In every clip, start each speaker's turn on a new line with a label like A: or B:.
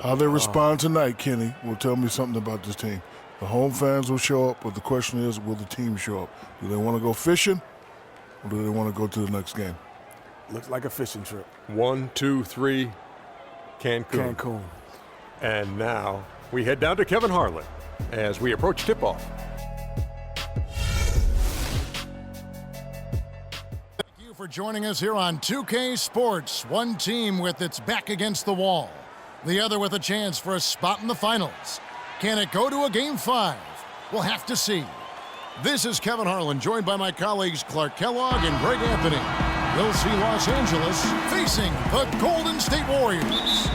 A: How they respond tonight, Kenny, will tell me something about this team. The home fans will show up, but the question is, will the team show up? Do they want to go fishing, or do they want to go to the next game?
B: Looks like a fishing trip.
C: 1, 2, 3, Cancun. And now we head down to Kevin Harlan as we approach tip-off.
D: Thank you for joining us here on 2K Sports. One team with its back against the wall, the other with a chance for a spot in the finals. Can it go to a Game 5? We'll have to see. This is Kevin Harlan, joined by my colleagues Clark Kellogg and Greg Anthony. We'll see Los Angeles facing the Golden State Warriors.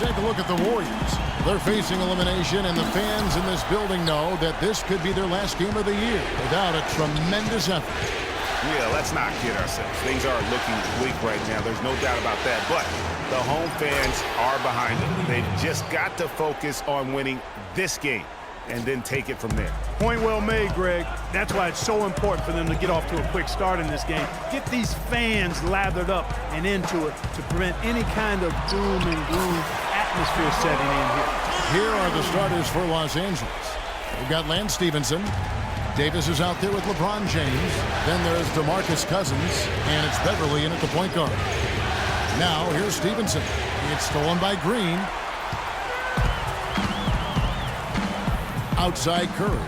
D: Take a look at the Warriors. They're facing elimination, and the fans in this building know that this could be their last game of the year without a tremendous effort.
E: Yeah, let's not kid ourselves. Things are looking bleak right now. There's no doubt about that. But the home fans are behind them. They've just got to focus on winning this game and then take it from there.
F: Point well made, Greg. That's why it's so important for them to get off to a quick start in this game. Get these fans lathered up and into it to prevent any kind of doom and gloom atmosphere setting in here.
D: Here are the starters for Los Angeles. We've got Lance Stevenson. Davis is out there with LeBron James. Then there's DeMarcus Cousins, and it's Beverly in at the point guard. Now here's Stevenson. It's stolen by Green. Outside Curry.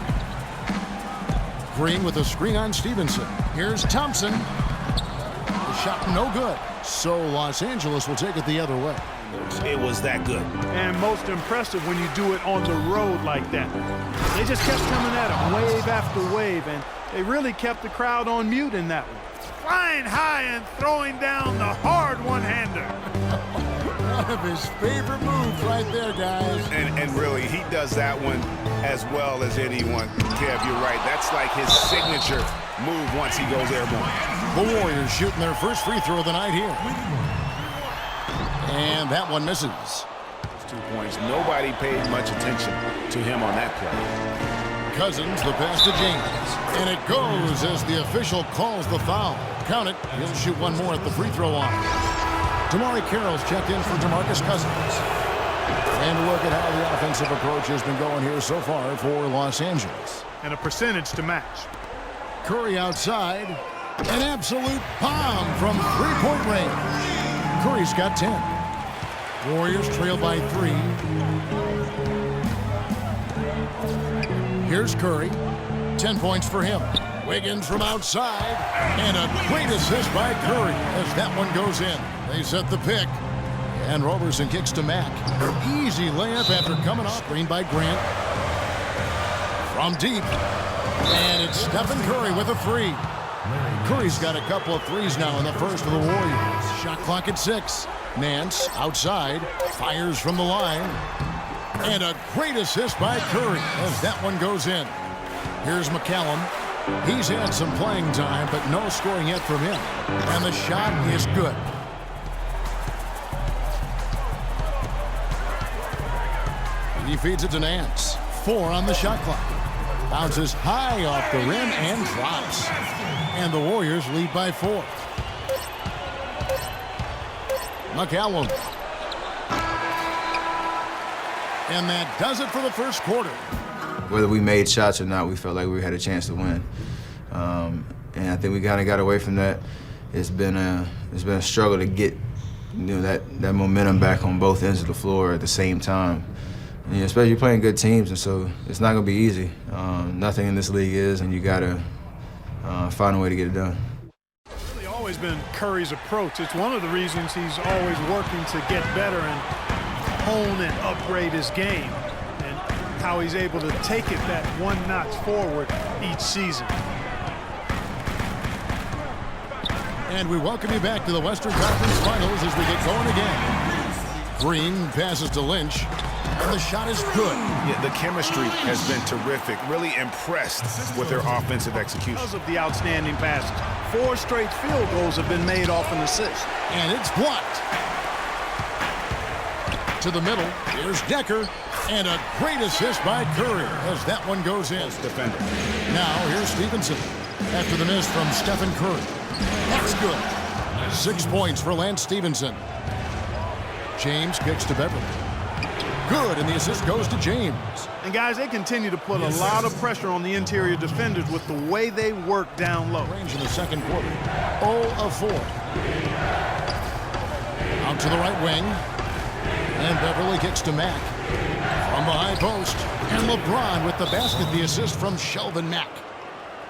D: Green with a screen on Stevenson. Here's Thompson. The shot no good. So Los Angeles will take it the other way.
E: It was that good.
F: And most impressive when you do it on the road like that. They just kept coming at him wave after wave, and they really kept the crowd on mute in that one. Flying high and throwing down the hard one-hander.
D: One of his favorite moves right there, guys.
E: And really, he does that one as well as anyone. Kev, you're right. That's like his signature move once he goes airborne.
D: The Warriors shooting their first free throw of the night here. And that one misses.
E: 2 points. Nobody paid much attention to him on that play.
D: Cousins, the pass to James. And it goes as the official calls the foul. Count it. He'll shoot one more at the free throw line. Damari Carroll's checked in for DeMarcus Cousins. And look at how the offensive approach has been going here so far for Los Angeles.
F: And a percentage to match.
D: Curry outside. An absolute bomb from three-point range. Curry's got 10. Warriors trail by 3. Here's Curry. 10 points for him. Wiggins from outside. And a great assist by Curry as that one goes in. They set the pick. And Roberson kicks to Mack. Easy layup after coming off. Screen by Grant. From deep. And it's Stephen Curry with a free. Curry's got a couple of threes now in the first of the Warriors. Shot clock at 6. Nance outside. Fires from the line. And a great assist by Curry as that one goes in. Here's McCallum. He's had some playing time, but no scoring yet from him. And the shot is good. He feeds it to Nance. 4 on the shot clock. Bounces high off the rim and drops. And the Warriors lead by 4. McCallum. And that does it for the first quarter.
G: Whether we made shots or not, we felt like we had a chance to win. And I think we kind of got away from that. It's been a struggle to get that momentum back on both ends of the floor at the same time. And, especially playing good teams, and so it's not going to be easy. Nothing in this league is, and you got to find a way to get it done.
F: It's really always been Curry's approach. It's one of the reasons he's always working to get better and hone and upgrade his game, and how he's able to take it that one notch forward each season.
D: And we welcome you back to the Western Conference Finals as we get going again. Green passes to Lynch. And the shot is good.
E: Yeah, the chemistry has been terrific. Really impressed with their offensive execution.
F: Because of the outstanding passes. 4 straight field goals have been made off an assist.
D: And it's blocked. To the middle. Here's Decker. And a great assist by Curry as that one goes in.
E: Defender.
D: Now here's Stevenson. After the miss from Stephen Curry. That's good. 6 points for Lance Stevenson. James kicks to Beverly. Good, and the assist goes to James.
F: And guys, they continue to put a lot of pressure on the interior defenders with the way they work down low.
D: Range in the second quarter. 0 of 4. Out to the right wing. And Beverly kicks to Mack. From the high post. And LeBron with the basket, the assist from Shelvin Mack.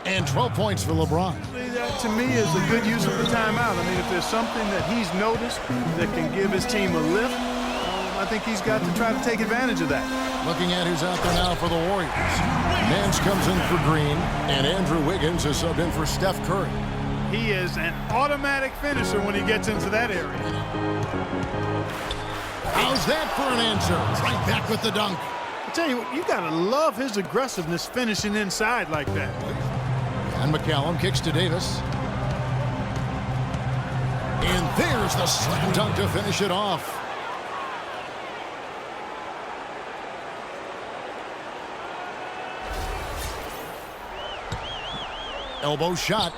D: And 12 points for LeBron.
F: That, to me, is a good use of the timeout. I mean, if there's something that he's noticed that can give his team a lift, I think he's got to try to take advantage of that.
D: Looking at who's out there now for the Warriors. Nance comes in for Green, and Andrew Wiggins is subbed in for Steph Curry.
F: He is an automatic finisher when he gets into that area.
D: How's that for an answer? Right back with the dunk.
F: I tell you what, you got to love his aggressiveness finishing inside like that.
D: And McCallum kicks to Davis. And there's the slam dunk to finish it off. Elbow shot,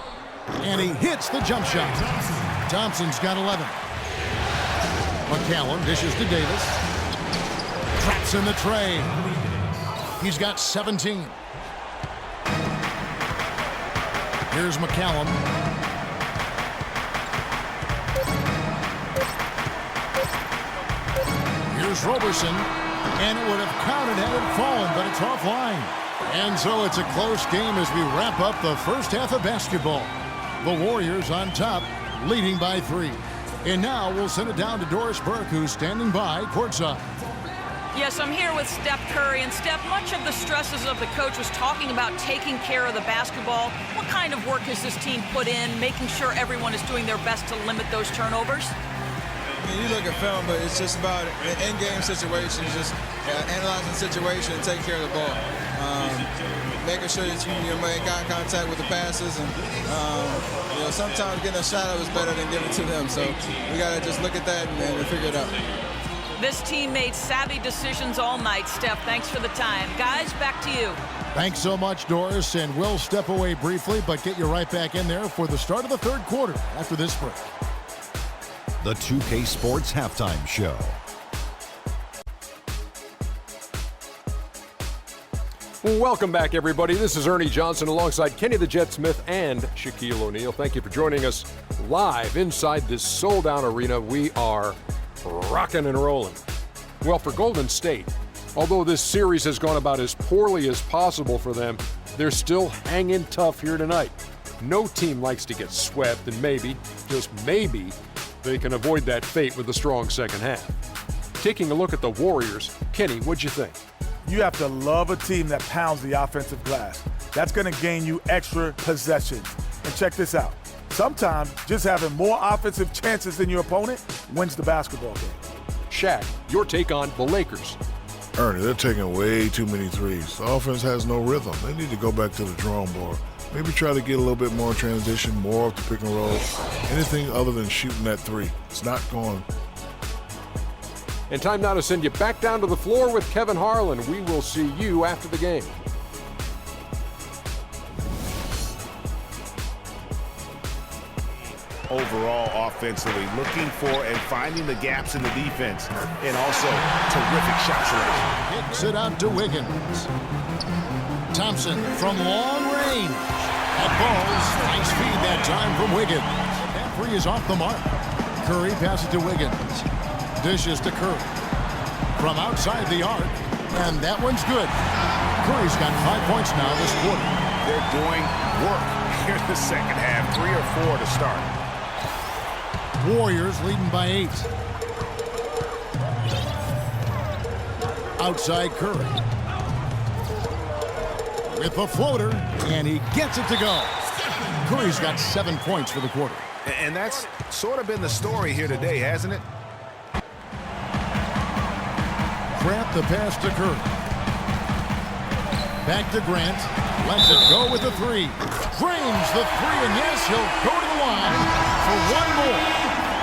D: and he hits the jump shot. Thompson's got 11. McCallum dishes to Davis. Traps in the tray. He's got 17. Here's McCallum. Here's Roberson, and it would have counted had it fallen, but it's offline. And so it's a close game as we wrap up the first half of basketball. The Warriors on top, leading by 3. And now we'll send it down to Doris Burke, who's standing by courtside.
H: Yes, I'm here with Steph Curry. And Steph, much of the stresses of the coach was talking about taking care of the basketball. What kind of work has this team put in, making sure everyone is doing their best to limit those turnovers?
I: I mean, you look at film, but it's just about in-game situations, just analyzing the situation and taking care of the ball. Making sure that you make eye contact with the passes, and sometimes getting a shot up is better than giving it to them. So we got to just look at that and figure it out.
H: This team made savvy decisions all night, Steph. Thanks for the time. Guys, back to you.
D: Thanks so much, Doris, and we'll step away briefly, but get you right back in there for the start of the third quarter after this break.
J: The 2K Sports Halftime Show.
C: Welcome back, everybody. This is Ernie Johnson alongside Kenny the Jet Smith and Shaquille O'Neal. Thank you for joining us live inside this sold-out arena. We are rocking and rolling. Well, for Golden State, although this series has gone about as poorly as possible for them, they're still hanging tough here tonight. No team likes to get swept, and maybe, just maybe, they can avoid that fate with a strong second half. Taking a look at the Warriors, Kenny, what'd you think?
B: You have to love a team that pounds the offensive glass. That's going to gain you extra possessions. And check this out. Sometimes just having more offensive chances than your opponent wins the basketball game.
C: Shaq, your take on the Lakers.
A: Ernie, they're taking way too many threes. The offense has no rhythm. They need to go back to the drawing board. Maybe try to get a little bit more transition, more off the pick and roll. Anything other than shooting that three. It's not going.
C: And time now to send you back down to the floor with Kevin Harlan. We will see you after the game.
E: Overall, offensively, looking for and finding the gaps in the defense, and also terrific shot selection.
D: Kicks it out to Wiggins. Thompson from long range. That ball's nice feed that time from Wiggins. That three is off the mark. Curry passes to Wiggins. Dishes to Curry. From outside the arc, and that one's good. Curry's got 5 points now this quarter.
E: They're doing work here in the second half, 3 or 4 to start.
D: Warriors leading by 8. Outside Curry. With the floater, and he gets it to go. Curry's got 7 points for the quarter.
E: And that's sort of been the story here today, hasn't it?
D: Grant the pass to Curry. Back to Grant. Lets it go with the three. Drains the three, and yes, he'll go to the line for one more.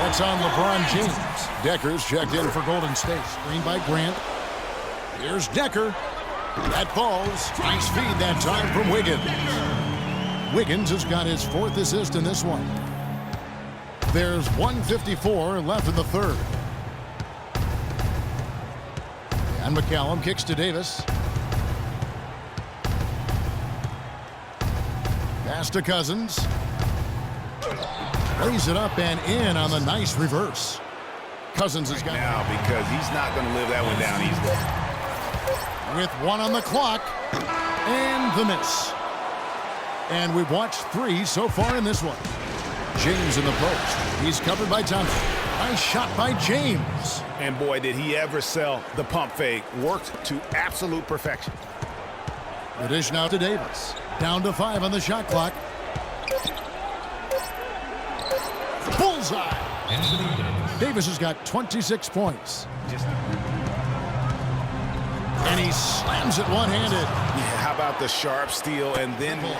D: That's on LeBron James. Decker's checked in for Golden State. Screen by Grant. Here's Decker. That falls. Nice feed that time from Wiggins. Wiggins has got his 4th assist in this one. There's 1:54 left in the third. And McCallum kicks to Davis. Pass to Cousins. Lays it up and in on the nice reverse. Cousins has got
E: now because he's not going to live that one down easily.
D: With 1 on the clock and the miss. And we've watched 3 so far in this one. James in the post. He's covered by Thompson. Nice shot by James.
E: And boy, did he ever sell the pump fake. Worked to absolute perfection.
D: The dish now to Davis. Down to 5 on the shot clock. Bullseye. Davis has got 26 points. And he slams it one-handed.
E: Yeah, how about the sharp steal and then
D: the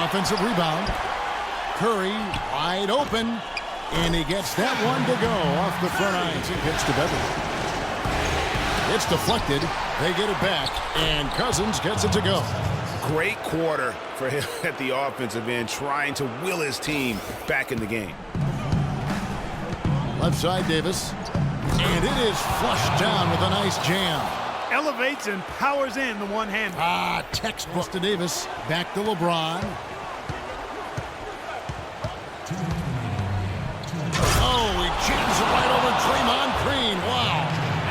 D: offensive rebound. Curry wide open. And he gets that one to go off the front iron. It gets to Beverly. It's deflected. They get it back. And Cousins gets it to go.
E: Great quarter for him at the offensive end, trying to will his team back in the game.
D: Left side, Davis. And it is flushed down with a nice jam.
F: Elevates and powers in the one-hand.
D: Textbook to Davis. Back to LeBron. Oh, he jams it right over Draymond Green. Wow.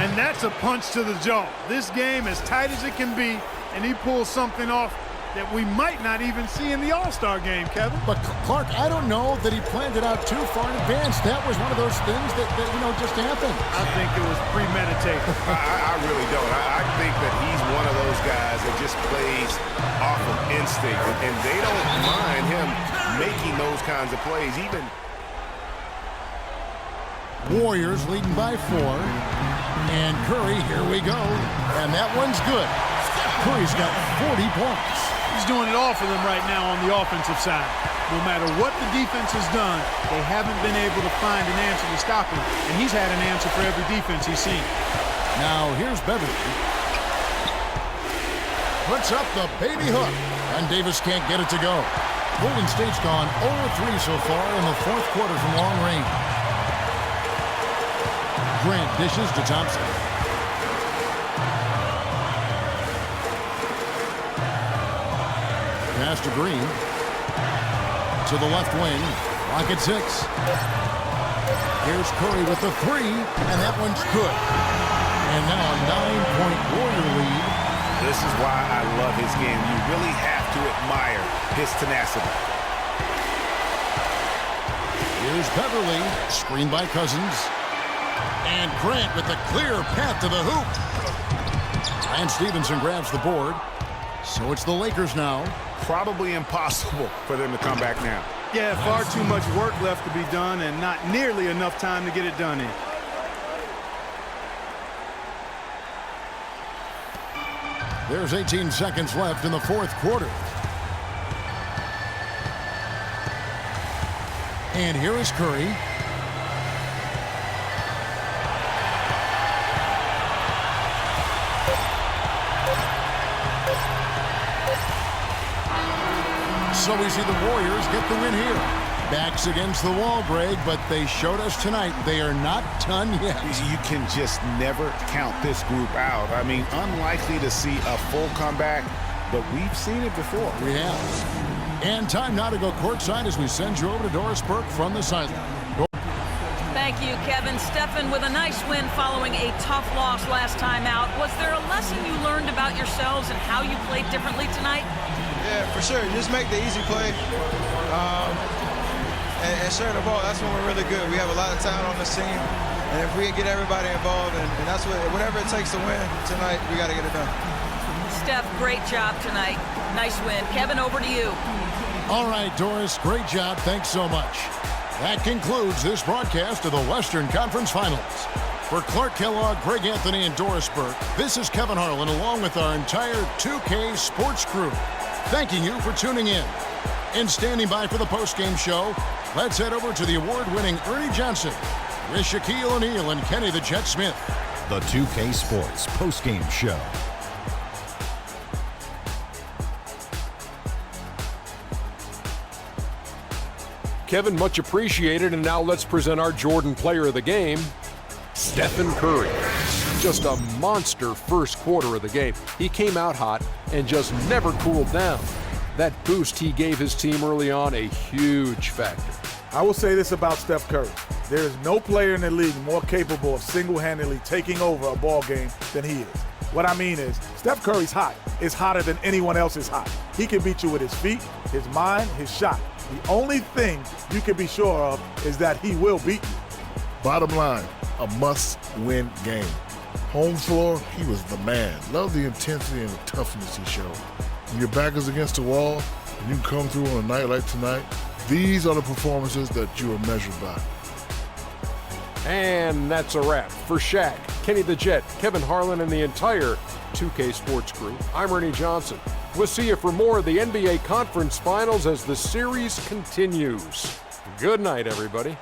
F: And that's a punch to the jaw. This game as tight as it can be, and he pulls something off that we might not even see in the All-Star game, Kevin.
D: But Clark, I don't know that he planned it out too far in advance. That was one of those things that just happened.
F: I think it was premeditated.
E: I really don't. I think that he's one of those guys that just plays off of instinct, and they don't mind him making those kinds of plays. Even
D: Warriors leading by 4. And Curry, here we go. And that one's good. Curry's got 40 points.
F: He's doing it all for them right now on the offensive side. No matter what the defense has done, they haven't been able to find an answer to stop him. And he's had an answer for every defense he's seen.
D: Now here's Beverly. Puts up the baby hook. And Davis can't get it to go. Golden State's gone 0-3 so far in the 4th quarter from long range. Grant dishes to Thompson. Pass to Green. To the left wing. Rocket 6. Here's Curry with the 3. And that one's good. And now a 9-point Warrior lead.
E: this is why I love his game. You really have to admire his tenacity.
D: Here's Beverly, screened by Cousins. And Grant with the clear path to the hoop. And Stevenson grabs the board. So it's the Lakers now.
E: Probably impossible for them to come back now.
F: Yeah, far too much work left to be done and not nearly enough time to get it done in.
D: There's 18 seconds left in the fourth quarter. And here is Curry. So we see the Warriors get the win here. Backs against the wall, Greg, but they showed us tonight they are not done yet.
E: You can just never count this group out. I mean, unlikely to see a full comeback, but we've seen it before.
D: We have. And time now to go courtside as we send you over to Doris Burke from the sideline.
H: Thank you, Kevin. Stephen, with a nice win following a tough loss last time out, was there a lesson you learned about yourselves and how you played differently tonight?
I: Yeah, for sure. Just make the easy play. And share the ball. That's when we're really good. We have a lot of talent on this team. And if we can get everybody involved, and that's whatever it takes to win tonight, we got to get it done.
H: Steph, great job tonight. Nice win. Kevin, over to you.
D: All right, Doris, great job. Thanks so much. That concludes this broadcast of the Western Conference Finals. For Clark Kellogg, Greg Anthony, and Doris Burke, this is Kevin Harlan along with our entire 2K Sports crew, thanking you for tuning in. And standing by for the postgame show, let's head over to the award-winning Ernie Johnson with Shaquille O'Neal and Kenny the Jet Smith.
J: The 2K Sports postgame show.
C: Kevin, much appreciated. And now let's present our Jordan Player of the Game, Stephen Curry. just a monster first quarter of the game. He came out hot and just never cooled down. That boost he gave his team early on, a huge factor.
B: I will say this about Steph Curry. There is no player in the league more capable of single-handedly taking over a ball game than he is. What I mean is, Steph Curry's hot. Is hotter than anyone else is hot. He can beat you with his feet, his mind, his shot. The only thing you can be sure of is that he will beat you.
A: Bottom line, a must-win game. Home floor, he was the man. Love the intensity and the toughness he showed. When your back is against the wall and you come through on a night like tonight, these are the performances that you are measured by.
C: And that's a wrap. For Shaq, Kenny the Jet, Kevin Harlan, and the entire 2K Sports crew, I'm Ernie Johnson. We'll see you for more of the NBA Conference Finals as the series continues. Good night, everybody.